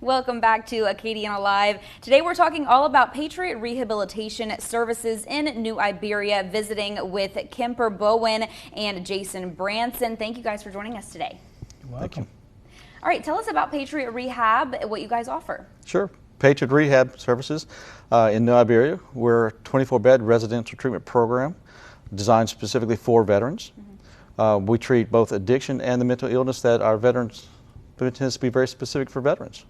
Welcome back to Acadiana Live. Today we're talking all about Patriot Rehabilitation Services in New Iberia, visiting with Kemper Bowen and Jason Branson. Thank you guys for joining us today. You're welcome. All right, tell us about Patriot Rehab, what you guys offer. Sure. Patriot Rehab Services in New Iberia. We're a 24-bed residential treatment program designed specifically for veterans. We treat both addiction and the mental illness that our veterans, but it tends to be very specific for veterans.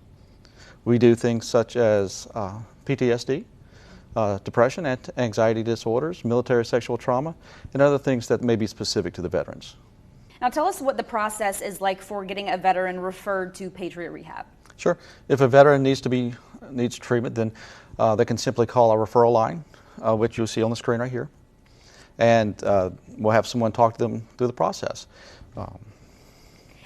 We do things such as PTSD, depression, and anxiety disorders, military sexual trauma, and other things that may be specific to the veterans. Now tell us what the process is like for getting a veteran referred to Patriot Rehab. Sure. If a veteran needs treatment, then they can simply call our referral line, which you'll see on the screen right here, and we'll have someone talk to them through the process.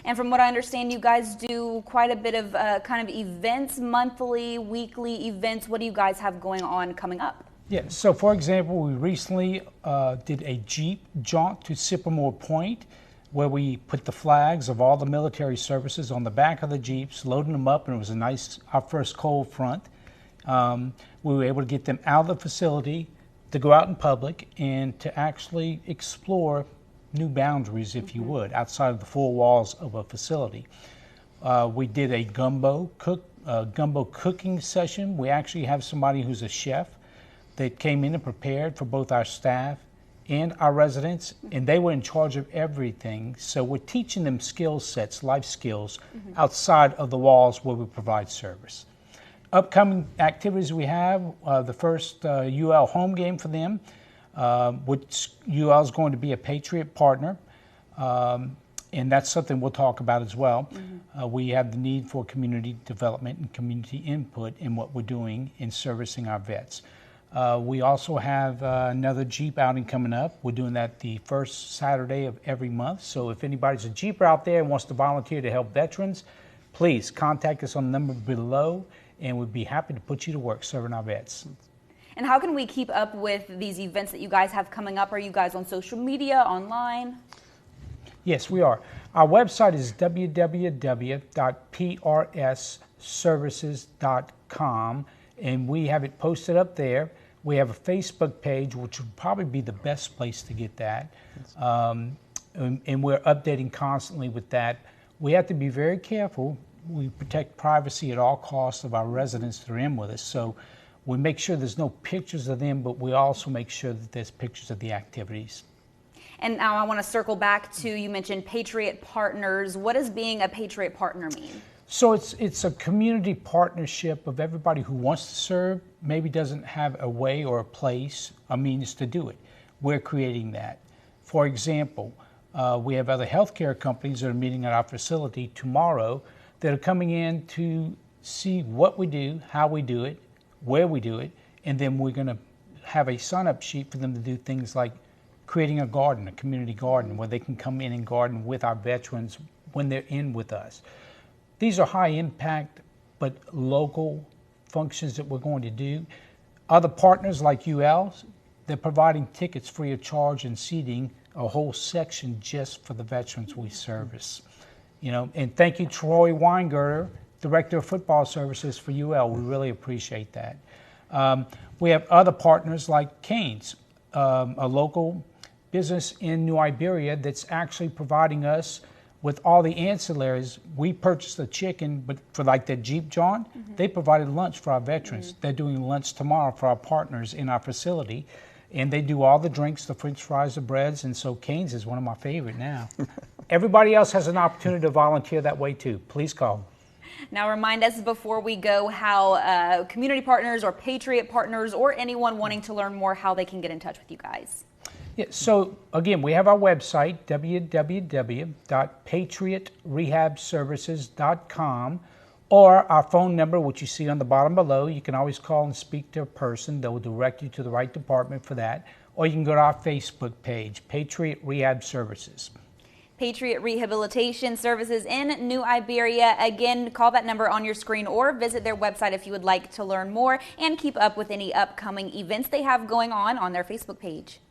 And from what I understand, you guys do quite a bit of kind of events, monthly, weekly events. What do you guys have going on coming up? Yeah, so for example, we recently did a Jeep jaunt to Sycamore Point, where we put the flags of all the military services on the back of the Jeeps, loading them up, and it was our first cold front. We were able to get them out of the facility to go out in public and to actually explore new boundaries, if you would, outside of the four walls of a facility. We did a gumbo cooking session. We actually have somebody who's a chef that came in and prepared for both our staff and our residents, and they were in charge of everything. So we're teaching them skill sets, life skills, outside of the walls where we provide service. Upcoming activities we have, the first UL home game for them, which UL is going to be a Patriot partner, and that's something we'll talk about as well. We have the need for community development and community input in what we're doing in servicing our vets. We also have another Jeep outing coming up. We're doing that the first Saturday of every month. So if anybody's a Jeeper out there and wants to volunteer to help veterans, please contact us on the number below, and we'd be happy to put you to work serving our vets. And how can we keep up with these events that you guys have coming up? Are you guys on social media, online? Yes, we are. Our website is www.prsservices.com, and we have it posted up there. We have a Facebook page, which would probably be the best place to get that. And we're updating constantly with that. We have to be very careful. We protect privacy at all costs of our residents that are in with us. So we make sure there's no pictures of them, but we also make sure that there's pictures of the activities. And now I want to circle back to, you mentioned Patriot Partners. What does being a Patriot Partner mean? So it's a community partnership of everybody who wants to serve, maybe doesn't have a way or a place, a means to do it. We're creating that. For example, we have other healthcare companies that are meeting at our facility tomorrow that are coming in to see what we do, how we do it, where we do it, and then we're going to have a sign-up sheet for them to do things like creating a garden, a community garden, where they can come in and garden with our veterans when they're in with us. These are high impact but local functions that we're going to do. Other partners like UL, they're providing tickets free of charge and seating, a whole section just for the veterans we service. You know, and thank you, Troy Weingerter, Director of Football Services for UL. We really appreciate that. We have other partners like Cane's, a local business in New Iberia that's actually providing us with all the ancillaries. We purchased the chicken, but for like that Jeep jaunt, they provided lunch for our veterans. They're doing lunch tomorrow for our partners in our facility, and they do all the drinks, the French fries, the breads, and so Cane's is one of my favorite now. Everybody else has an opportunity to volunteer that way too. Please call. Now remind us before we go how community partners or Patriot Partners or anyone wanting to learn more, how they can get in touch with you guys. Yeah, so again, we have our website, www.patriotrehabservices.com, or our phone number, which you see on the bottom below. You can always call and speak to a person. They will direct you to the right department for that. Or you can go to our Facebook page, Patriot Rehab Services. Patriot Rehabilitation Services in New Iberia. Again, call that number on your screen or visit their website if you would like to learn more and keep up with any upcoming events they have going on their Facebook page.